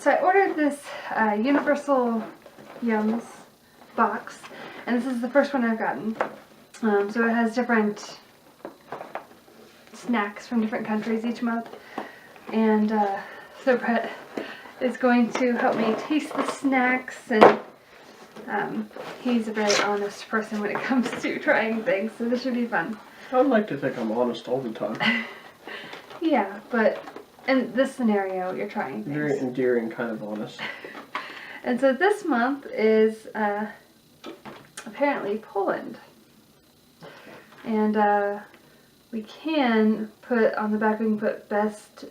So I ordered this Universal Yums box, and this is the first one I've gotten. So it has different snacks from different countries each month, and so Brett is going to help me taste the snacks, and he's a very honest person when it comes to trying things, so this should be fun. I'd like to think I'm honest all the time. Yeah, but in this scenario, you're trying things. Very endearing kind of honest. And so this month is apparently Poland. And we can put on the back, we can put best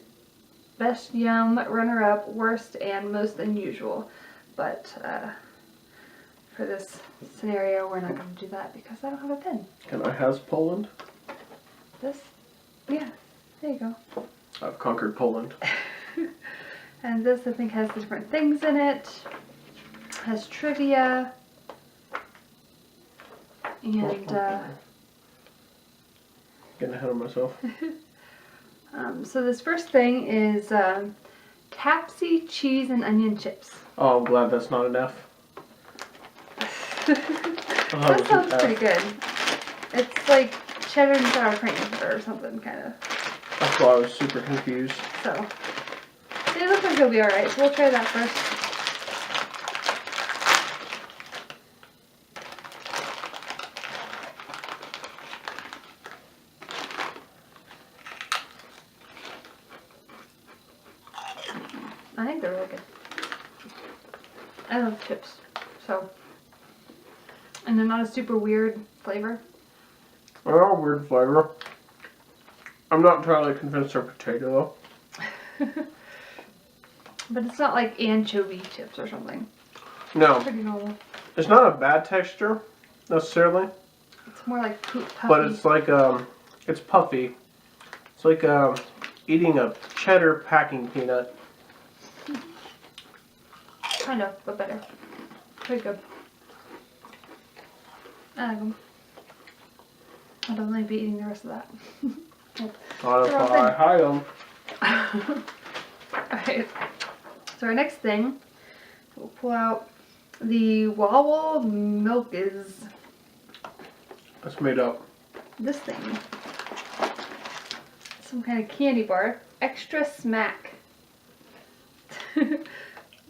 yum, runner-up, worst, and most unusual. But for this scenario, we're not going to do that because I don't have a pen. Can I has Poland? This? Yeah, there you go. I've conquered Poland. And this, I think, has the different things in it. Has trivia. And, getting ahead of myself. so this first thing is Tapsy cheese and onion chips. Oh, I'm glad that's not an F. That sounds pretty good. It's like cheddar and sour cream or something, kind of. That's why I was super confused. So, it looks like it'll be alright, so we'll try that first. I think they're really good. I love chips, so. And they're not a super weird flavor. They're all weird flavor. I'm not entirely convinced they're potato though. But it's not like anchovy chips or something. No. It's pretty normal. It's not a bad texture, necessarily. It's more like puffy. But it's like, it's puffy. It's like, eating a cheddar packing peanut. Kind of, but better. Pretty good. I like them. I'll definitely be eating the rest of that. Not if I hide them. Alright. So our next thing, we'll pull out the Wawa Milk is That's made up. this thing. Some kind of candy bar. Extra smack.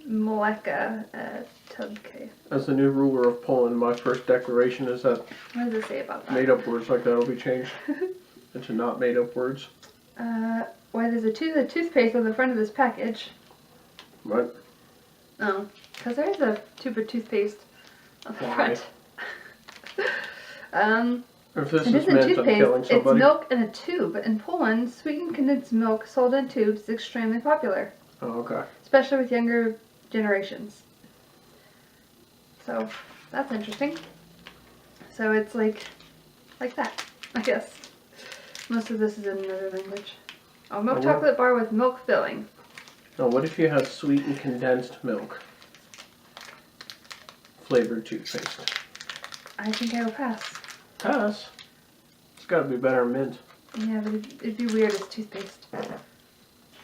Mleka Tubke. As the new ruler of Poland, my first declaration is that What does it say about that? made up words like that will be changed into not made up words. Why there's a toothpaste on the front of this package. What? Oh, because there is a tube of toothpaste on the Why? front. If this It is isn't meant, I'm toothpaste, killing it's somebody. milk in a tube. In Poland, sweetened condensed milk sold in tubes is extremely popular, Oh, okay. especially with younger generations. So, that's interesting. So it's like that, I guess. Most of this is in another language. Oh, milk chocolate bar with milk filling. Now, what if you had sweetened condensed milk flavored toothpaste? I think I will pass. Pass. It's got to be better than mint. Yeah, but it'd be weird as toothpaste.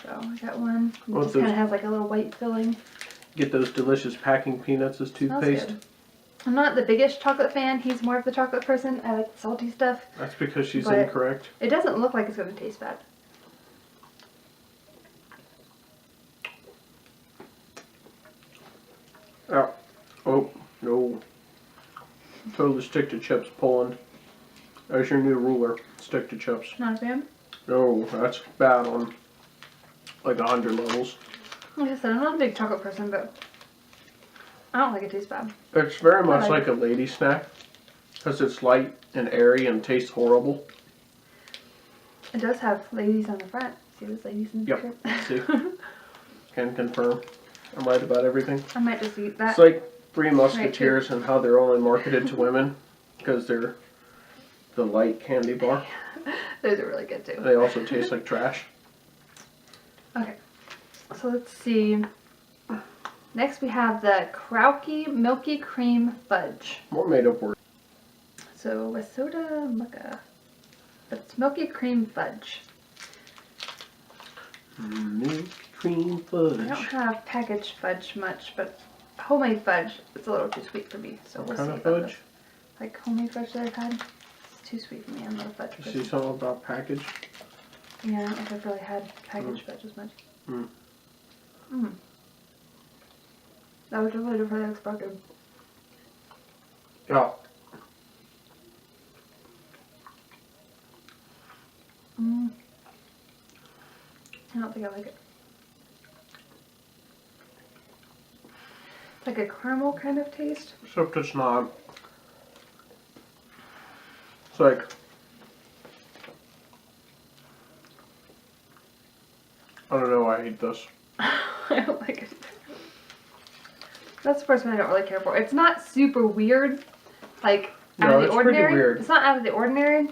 So I got one. It Well, just kind of has like a little white filling. Get those delicious packing peanuts as Smells toothpaste. good. I'm not the biggest chocolate fan. He's more of the chocolate person. I like the salty stuff. That's because she's But incorrect. It doesn't look like it's going to taste bad. Oh. Oh, no. Totally stick to chips, Poland. There's your new ruler. Stick to chips. Not a fan. No, that's bad on like 100 levels. Like I said, I'm not a big chocolate person, but I don't think it tastes bad. It's very much like like a lady snack because it's light and airy and tastes horrible. It does have ladies on the front. See those ladies in the Yep. picture? See? Can confirm. I'm right about everything. I might just eat that. It's like Three Musketeers and how they're only marketed to women because they're the light candy bar. Those are really good too. They also taste like trash. Okay, so let's see. Next we have the Crowdkey Milky Cream Fudge. More made up words. So a soda mucka, but it's Milky Cream Fudge. Milky cream I fudge. don't have packaged fudge much, but homemade fudge is a little too sweet for me. So What we'll kind see of about fudge? this. Like homemade fudge that I've had. It's too sweet for me. I'm not a fudge You person. see something about packaged? Yeah, I don't know if I've really had packaged fudge as much. Mm. Mm. That was really different than expected. Yeah. Mm. I don't think I like it. It's like a caramel kind of taste. Except it's not. It's like, I don't know, I hate this. I don't like it. That's the first one I don't really care for. It's not super weird, like out of the it's pretty ordinary. weird. It's not out of the ordinary,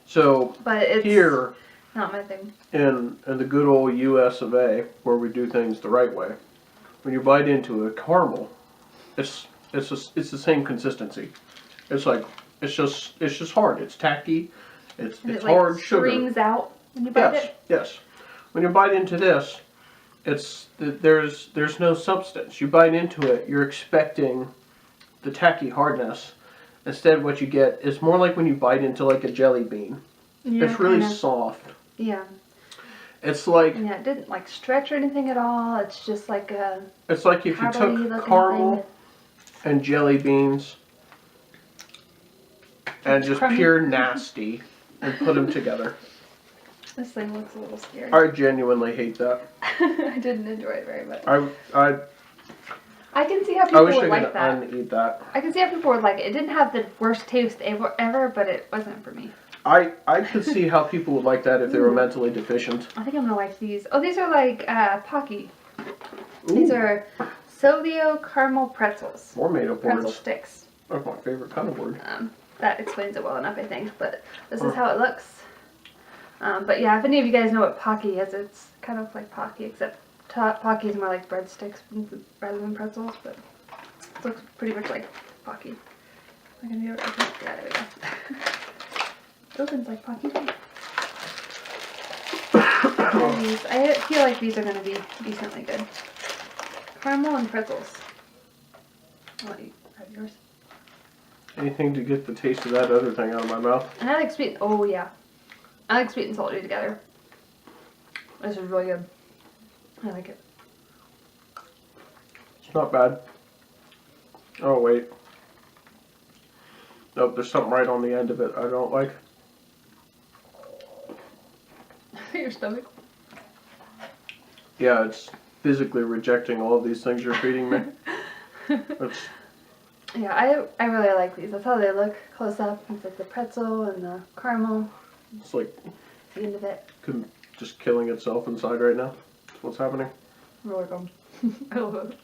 So, but it's here not my thing. in the good old US of A, where we do things the right way, when you bite into a caramel, it's the same consistency. It's like, it's just hard. It's tacky. It's And hard it sugar. strings out when you bite Yes, it. yes. When you bite into this, there's no substance. You bite into it, you're expecting the tacky hardness. Instead, what you get is more like when you bite into like a jelly bean. Yeah, It's really kinda. soft. Yeah. It's like Yeah, it didn't like stretch or anything at all. It's just like a if you powdery took looking caramel thing. and jelly beans and just crummy. pure nasty and put them together. This thing looks a little scary. I genuinely hate that. I didn't enjoy it very much. I can see how people wish would I like could that. uneat that. I can see how people would like it. It didn't have the worst taste ever, but it wasn't for me. I could see how people would like that if they were mentally deficient. I think I'm gonna like these. Oh, these are like Pocky. Ooh. These are Solio caramel pretzels. More made up Pretzel words. sticks. That's my favorite kind of word. That explains it well enough, I think. But this is how it looks. But yeah, if any of you guys know what Pocky is, it's kind of like Pocky, except Pocky is more like breadsticks rather than pretzels. But it looks pretty much like Pocky. Am I gonna be able to open it? Yeah, there we go. It opens like Pocky. I feel like these are gonna be decently good. Caramel and pretzels. I'll let you have yours. Anything to get the taste of that other thing out of my mouth. And I like sweet. Oh yeah, I like sweet and salty together. This is really good. I like it. It's not bad. Oh wait. Nope, there's something right on the end of it I don't like. Your stomach. Yeah, it's physically rejecting all of these things you're feeding me. Yeah, I really like these. That's how they look close up. It's like the pretzel and the caramel. It's like The end of it. just killing itself inside right now. That's what's happening. Really good. I love it.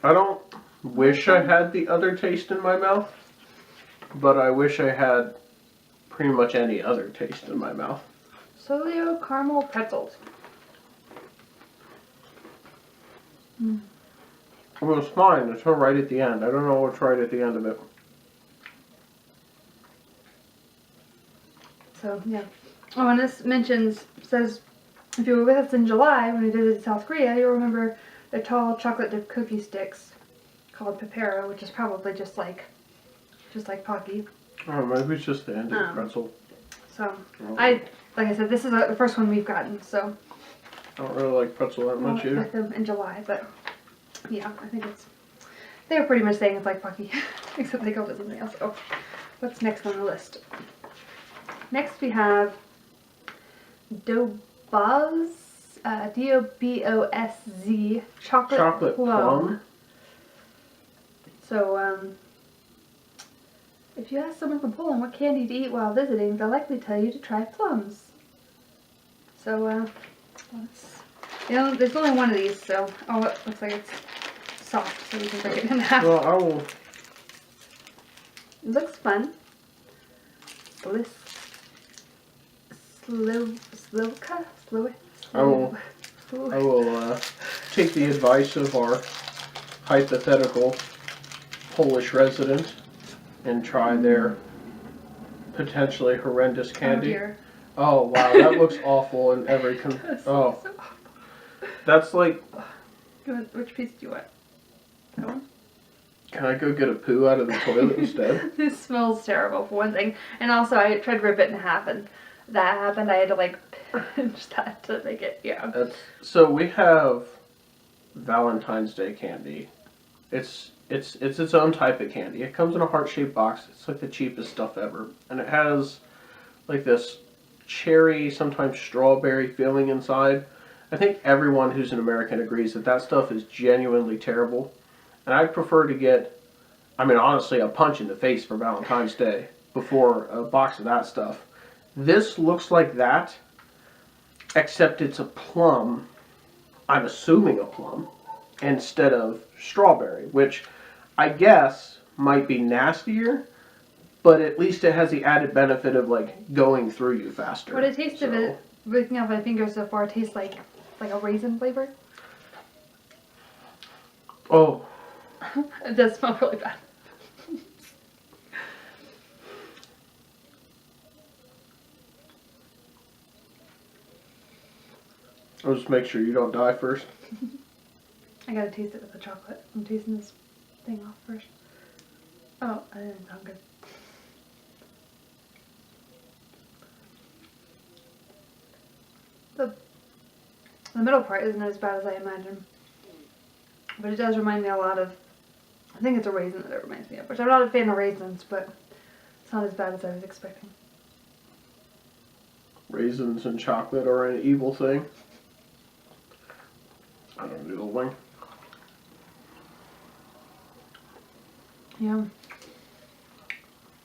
I don't wish I had the other taste in my mouth, but I wish I had pretty much any other taste in my mouth. Solio caramel pretzels. Mm. It was fine until right at the end. I don't know what's right at the end of it. So, yeah. Oh, and this says, if you were with us in July when we visited South Korea, you'll remember the tall chocolate dipped cookie sticks called Pepero, which is probably just like Pocky. Oh, maybe it's just the end of the pretzel. So, like I said, this is the first one we've gotten, so. I don't really like pretzel that much either. With them in July, but yeah, I think they were pretty much saying it's like Pocky, except they called it something else. Oh, what's next on the list? Next we have Doughbug, D-O-B-O-S-Z, chocolate plum. So, if you ask someone from Poland what candy to eat while visiting, they'll likely tell you to try plums. So, there's only one of these, so, it looks like it's soft, so we can break it in half. Well, I will. It looks fun. I will take the advice of our hypothetical Polish resident and try their potentially horrendous candy. Oh, dear. Oh wow, that looks awful in every. So Oh, awful. That's like, Which piece do you want? That one? can I go get a poo out of the toilet instead? This smells terrible for one thing. And also I tried to rip it in half and that happened. I had to like pinch that to make it, yeah. So we have Valentine's Day candy. It's its own type of candy. It comes in a heart-shaped box. It's like the cheapest stuff ever. And it has like this cherry, sometimes strawberry filling inside. I think everyone who's an American agrees that that stuff is genuinely terrible. And I'd prefer to get, I mean, honestly, a punch in the face for Valentine's Day before a box of that stuff. This looks like that, except it's a plum. I'm assuming a plum instead of strawberry, which I guess might be nastier, but at least it has the added benefit of like going through you faster. What it tastes of it, looking at my fingers so far, it tastes like a raisin flavor. Oh. It does smell really bad. I'll just make sure you don't die first. I gotta taste it with the chocolate. I'm tasting this thing off first. Oh, that didn't sound good. The middle part isn't as bad as I imagined. But it does remind me a lot of, I think it's a raisin that it reminds me of, which I'm not a fan of raisins, but it's not as bad as I was expecting. Raisins and chocolate are an evil thing. I don't do the wing. Yeah.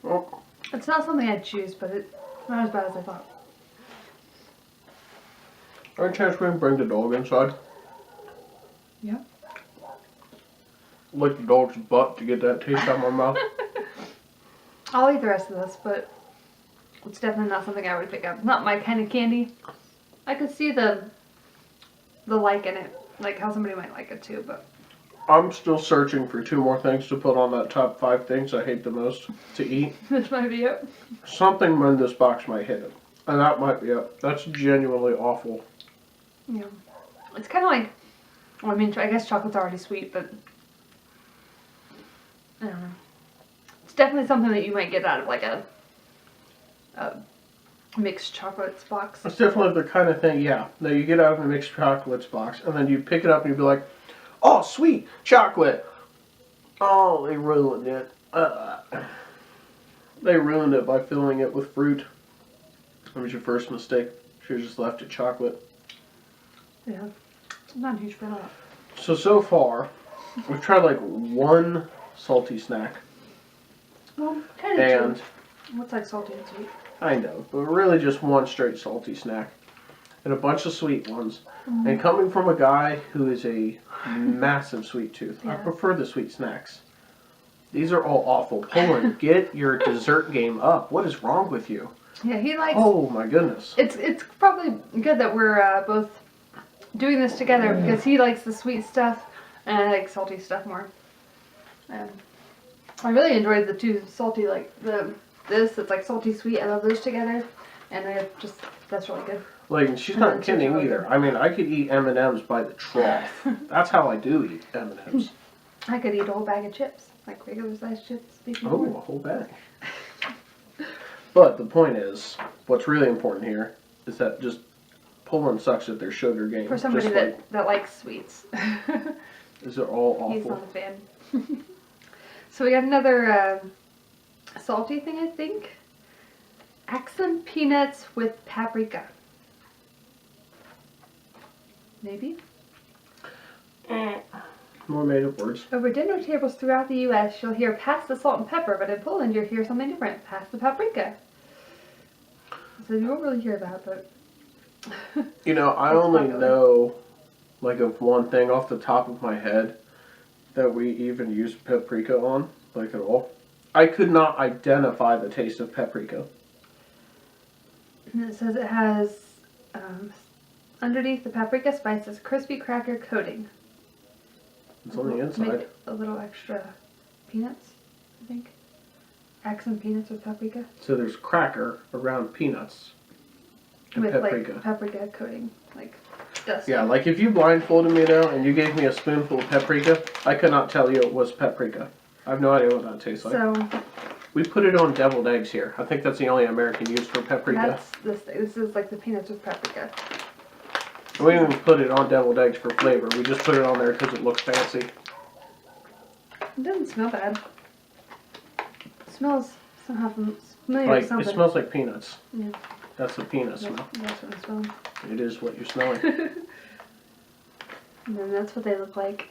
Oh. It's not something I'd choose, but it's not as bad as I thought. Any chance we can bring the dog inside? Yeah. Lick the dog's butt to get that taste out of my mouth. I'll eat the rest of this, but it's definitely not something I would pick up. Not my kind of candy. I could see the like in it, like how somebody might like it too, but I'm still searching for 2 more things to put on that top 5 things I hate the most to eat. this might be it. Something in this box might hit it. And that might be it. That's genuinely awful. Yeah. It's kind of like, well, I mean, I guess chocolate's already sweet, but I don't know. It's definitely something that you might get out of like a mixed chocolates box. It's definitely the kind of thing, yeah, that you get out of a mixed chocolates box and then you pick it up and you be like, oh, sweet chocolate. Oh, they ruined it. They ruined it by filling it with fruit. That was your first mistake. Should have just left it chocolate. Yeah. I'm not a huge fan of that. So far, we've tried like 1 salty snack. Well, kind And of what's like salty and sweet? I know, but really just 1 straight salty snack. And a bunch of sweet ones. And coming from a guy who is a massive sweet tooth, I Yeah. prefer the sweet snacks. These are all awful. Poland, get your dessert game up. What is wrong with you? Yeah, he likes. Oh my goodness. It's probably good that we're both doing this together because he likes the sweet stuff and I like salty stuff more. I really enjoyed the 2 salty, like this. It's like salty sweet. I love those together, and that's really good. Like, she's And not then kidding really either. good. I mean, I could eat M&Ms by the trough. That's how I do eat M&Ms. I could eat a whole bag of chips, like regular sized chips. Oh, a whole bag. But the point is, what's really important here is that just Poland sucks at their sugar game. For somebody just that likes sweets. These are all He's awful. not a fan. So we got another salty thing, I think. Accent peanuts with paprika. Maybe? More made up words. Over dinner tables throughout the U.S., you'll hear pass the salt and pepper, but in Poland you'll hear something different. Pass the paprika. So you won't really hear that, but... You know, I It's only popular. know, like, of one thing off the top of my head that we even use paprika on, like, at all. I could not identify the taste of paprika. And it says it has, underneath the paprika spices, crispy cracker coating. It's on the To inside. make a little extra peanuts, I think. Accent peanuts with paprika. So there's cracker around peanuts and With paprika. like paprika coating. Like disgusting. Yeah, like if you blindfolded me now and you gave me a spoonful of paprika, I could not tell you it was paprika. I have no idea what that tastes like. So We put it on deviled eggs here. I think that's the only American use for paprika. that's this thing. This is like the peanuts with paprika. We didn't even put it on deviled eggs for flavor. We just put it on there because it looks fancy. It doesn't smell bad. It smells somehow familiar with Like something. it smells like peanuts. Yeah. That's the peanut smell. That's what I'm smelling. It is what you're smelling. And then that's what they look like.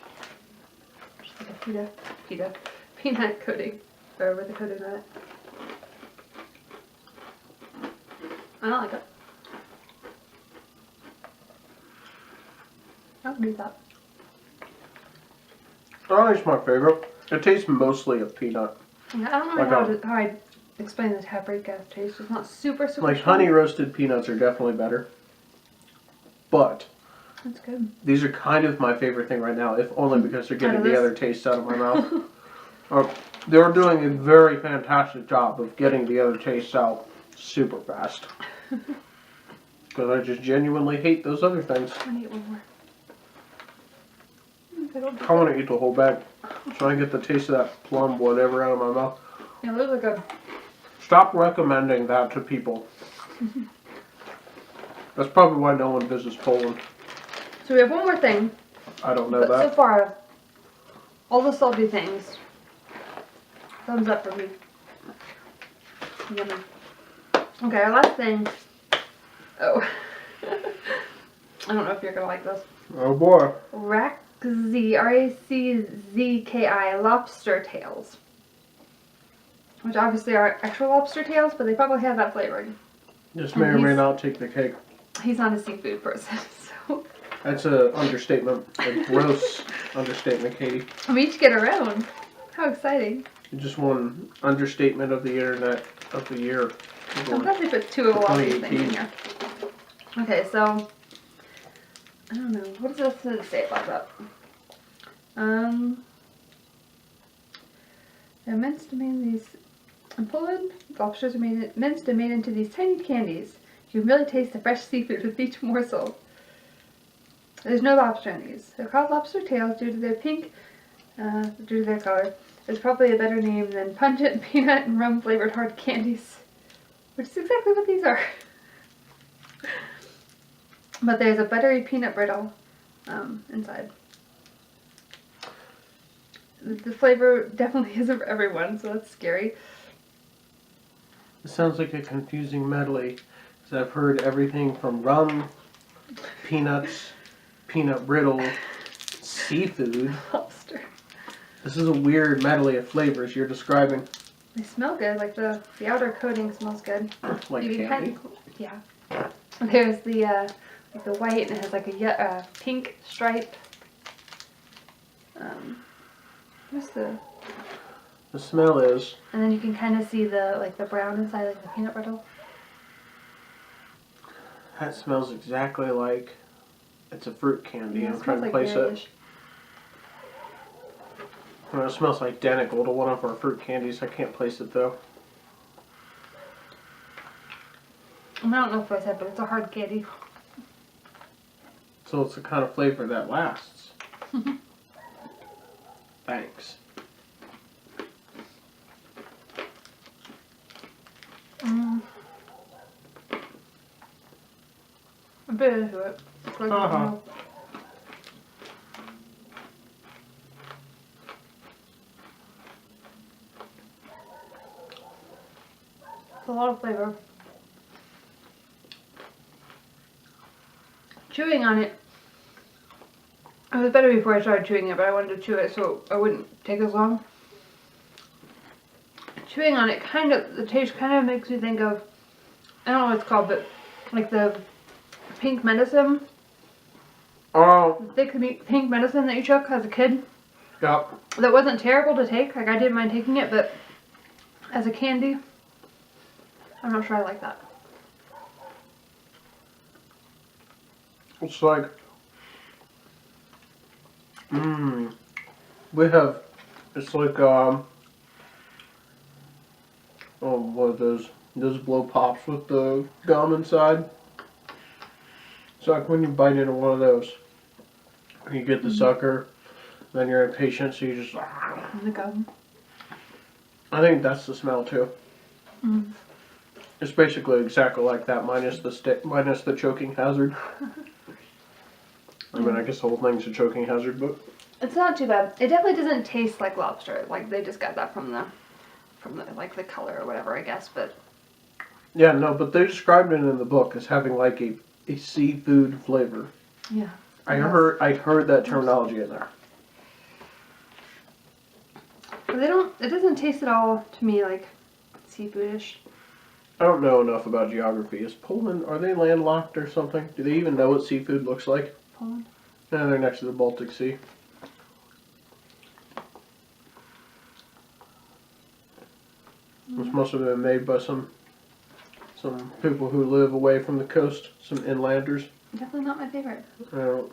Just like a peanut coating. Or with a coating on it. I don't like it. I don't do that. Oh, it's my favorite. It tastes mostly of peanut. Yeah, I don't know how I'd explain the paprika taste. It's not super Like strong. honey roasted peanuts are definitely better. But That's good. these are kind of my favorite thing right now, if only because they're getting the other tastes out of my mouth. They're doing a very fantastic job of getting the other tastes out super fast. Because I just genuinely hate those other things. I'm gonna eat one more. I want to eat the whole bag. So I can get the taste of that plum whatever out of my mouth. Yeah, those are good. Stop recommending that to people. That's probably why no one visits Poland. So we have one more thing. I don't know But so that. far, all the salty things. Thumbs up for me. Yummy. Okay, our last thing. Oh. I don't know if you're gonna like this. Oh boy. Raczki, R-A-C-Z-K-I, lobster tails. Which obviously are actual lobster tails, but they probably have that flavoring. This may or may not take the cake. He's not a seafood person, so. That's an understatement. A gross understatement, Katie. We each get our own. How exciting. You just won understatement of the internet of the year. I'm glad they put two of all these things in here. Okay, so I don't know. What does this say about that? They're minced and made these. In Poland, lobsters are minced and made into these tiny candies. You can really taste the fresh seafood with each morsel. There's no lobster in these. They're called lobster tails due to their pink, due to their color. It's probably a better name than pungent peanut and rum flavored hard candies, which is exactly what these are. But there's a buttery peanut brittle inside. The flavor definitely isn't for everyone, so that's scary. It sounds like a confusing medley. Because I've heard everything from rum, peanuts, peanut brittle, seafood. Lobster. This is a weird medley of flavors you're describing. They smell good, like the outer coating smells good. Like You can candy. yeah. There's the like the white and it has like a pink stripe. What's the? The smell is. And then you can kind of see the brown inside, like the peanut brittle. That smells exactly like it's a fruit candy. Yeah, I'm trying to like place berry-ish. it. Well, it smells identical to one of our fruit candies. I can't place it though. I don't know if I said, but it's a hard candy. So it's the kind of flavor that lasts. Thanks. A bit into it. It's like, it's a lot of flavor. Chewing on it. It was better before I started chewing it, but I wanted to chew it so it wouldn't take as long. Chewing on it the taste kind of makes me think of, I don't know what it's called, but like the pink medicine. Oh. The thick pink medicine that you took as a kid. Yeah. That wasn't terrible to take. Like, I didn't mind taking it, but as a candy, I'm not sure I like that. It's like, we have, it's like, oh, what are those blow pops with the gum inside? So like when you bite into one of those, you get the sucker, then you're impatient, so you just. The gum. I think that's the smell too. Mm. It's basically exactly like that, minus the choking hazard. I mean, I guess the whole thing's a choking hazard, but It's not too bad. It definitely doesn't taste like lobster. Like they just got that from the like the color or whatever, I guess. But yeah, no, but they described it in the book as having like a seafood flavor. yeah, I heard that terminology in there. but it doesn't taste at all to me like seafoodish. I don't know enough about geography. Is Poland, are they landlocked or something? Do they even know what seafood looks like? Poland. Yeah, they're next to the Baltic Sea. This must have been made by some people who live away from the coast, some inlanders. Definitely not my favorite. I don't,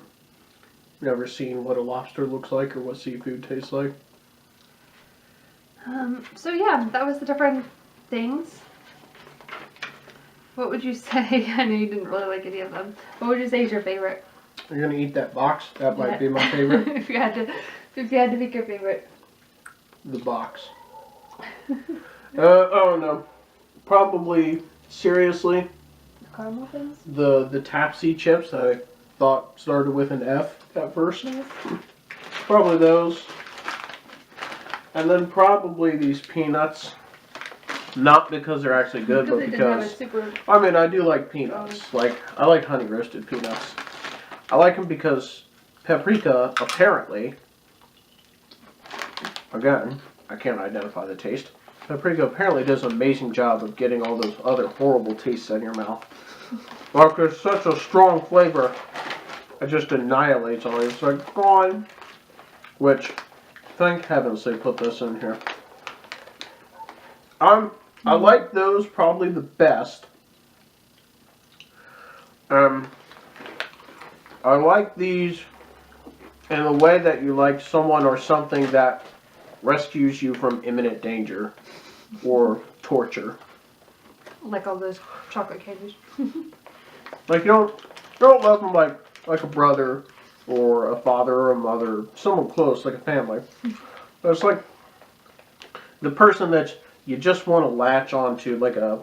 never seen what a lobster looks like or what seafood tastes like. So yeah, that was the different things. What would you say? I know you didn't really like any of them. What would you say is your favorite? You're gonna eat that box? That might Yeah. be my favorite. if you had to pick your favorite. The box. Oh no. Probably, seriously, Caramel things? the Tapsy chips that I thought started with an F at first. Probably those. And then probably these peanuts. Not because they're actually good, but they didn't have a because, super. I mean, I do like peanuts. Like, I like honey roasted peanuts. I like them because paprika, apparently, again, I can't identify the taste. Paprika apparently does an amazing job of getting all those other horrible tastes in your mouth. Like, there's such a strong flavor, it just annihilates all. It's like, gone. Which, thank heavens they put this in here. I like those probably the best. I like these in a way that you like someone or something that rescues you from imminent danger or torture. Like all those chocolate candies. Like you don't love them like a brother or a father or a mother, someone close like a family. But it's like the person that you just want to latch onto, like a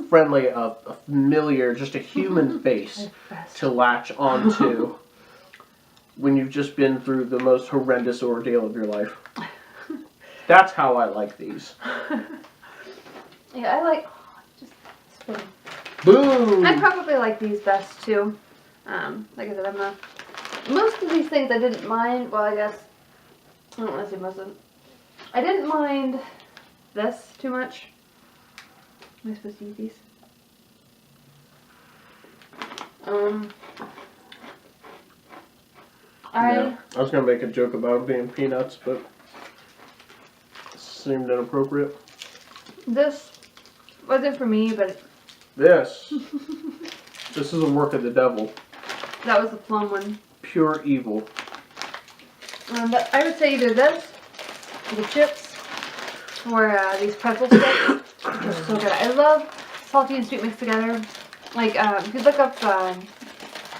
friendly, a familiar, just a human face to latch onto when you've just been through the most horrendous ordeal of your life. That's how I like these. Yeah, I like. Just spin. Boom! I probably like these best too. Like I said, I'm not. Most of these things I didn't mind. Well, I guess I don't want to say most of them. I didn't mind this too much. Am I supposed to eat these? Yeah, I was gonna make a joke about them being peanuts, but it seemed inappropriate. This wasn't for me, but This is a work of the devil. that was the plum one. Pure evil. But I would say either this, the chips, or these pretzel sticks. They're so good. I love salty and sweet mixed together. Like, if you look up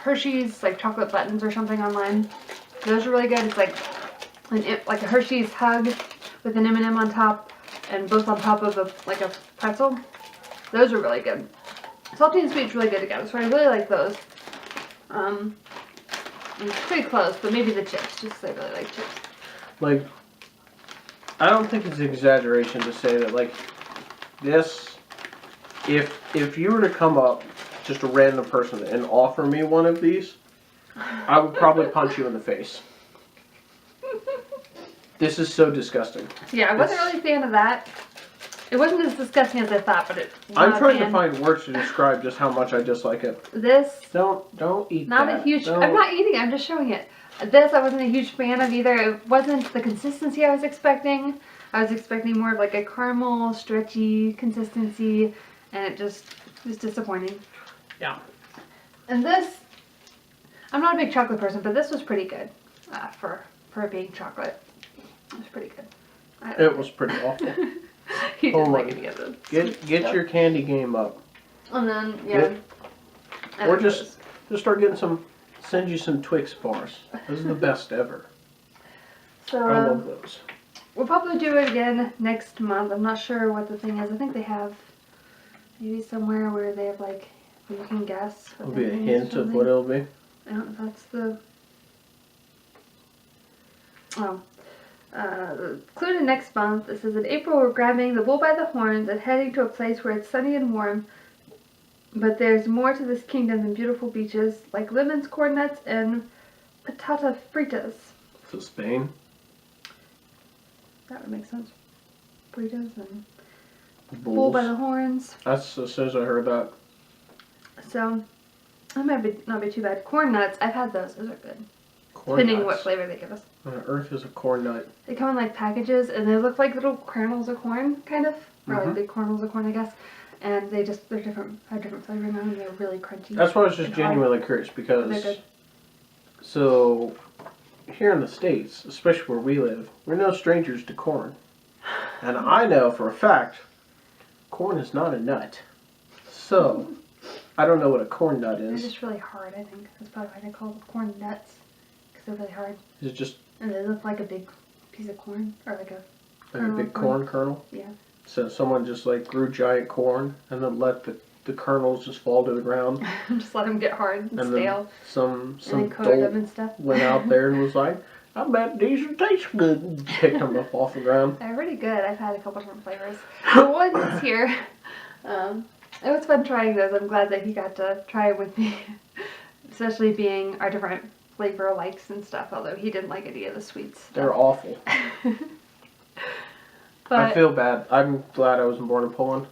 Hershey's like chocolate buttons or something online, those are really good. It's like a Hershey's hug with an M&M on top, and both on top of a pretzel. Those are really good. Salty and sweet's really good together, so I really like those. It's pretty close, but maybe the chips, just 'cause I really like chips. Like, I don't think it's an exaggeration to say that, like, this, if you were to come up, just a random person, and offer me one of these, I would probably punch you in the face. This is so disgusting. Yeah, I wasn't really a fan of that. It wasn't as disgusting as I thought, but I'm trying to find words to describe just how much I dislike it. This, Don't eat not that. a huge, Don't. I'm not eating it, I'm just showing it. This I wasn't a huge fan of either. It wasn't the consistency I was expecting. I was expecting more of like a caramel, stretchy consistency, and it just was disappointing. Yeah. And this, I'm not a big chocolate person, but this was pretty good for it being chocolate. It was pretty good. It was pretty awful. He didn't like any of them. Get your candy game up. And then, yeah. I Or like just those. Just start getting some. Send you some Twix bars. Those are the best ever. So I love those. we'll probably do it again next month. I'm not sure what the thing is. I think they have maybe somewhere where they have like where you can guess. It'll be a hint of what it'll be. I don't know if that's the. Oh. Included next month, it says in April we're grabbing the bull by the horns and heading to a place where it's sunny and warm. But there's more to this kingdom than beautiful beaches like lemons, corn nuts, and patata fritas. So Spain. That would make sense. Fritas and bull Bulls. by the horns. That's as soon as I heard that. So that might not be too bad. Corn nuts, I've had those. Those are good. Corn Depending on nuts. what flavor they give us. What on earth is a corn nut? They come in like packages and they look like little kernels of corn, kind of. Or like Mhm. big kernels of corn, I guess. And they're different, have different flavor now and they're really crunchy. That's why I was just and hard. genuinely curious They're because good. so here in the States, especially where we live, we're no strangers to corn. And I know for a fact corn is not a nut. So I don't know what a corn nut They're is. just really hard, I think. That's probably why they call them corn nuts. Because they're really hard. Is it just And they look like a big piece of corn. Or like a like a kernel big of corn. corn kernel? Yeah. So someone just like grew giant corn and then let the kernels just fall to the ground. Just let them get hard and And stale. then some And then coated dolt them and stuff. went out there and was like, I bet these will taste good. And picked them up off the ground. They're really good. I've had a couple different flavors. The one this year, it was fun trying those. I'm glad that he got to try it with me. Especially being our different flavor likes and stuff, although he didn't like any of the sweets. They're awful. But, I feel bad. I'm glad I wasn't born in Poland.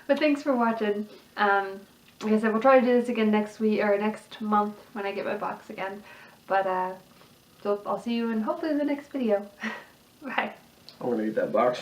but thanks for watching. Like I said, we'll try to do this again next week or next month when I get my box again. But so I'll see you in hopefully the next video. Bye. I'm gonna eat that box.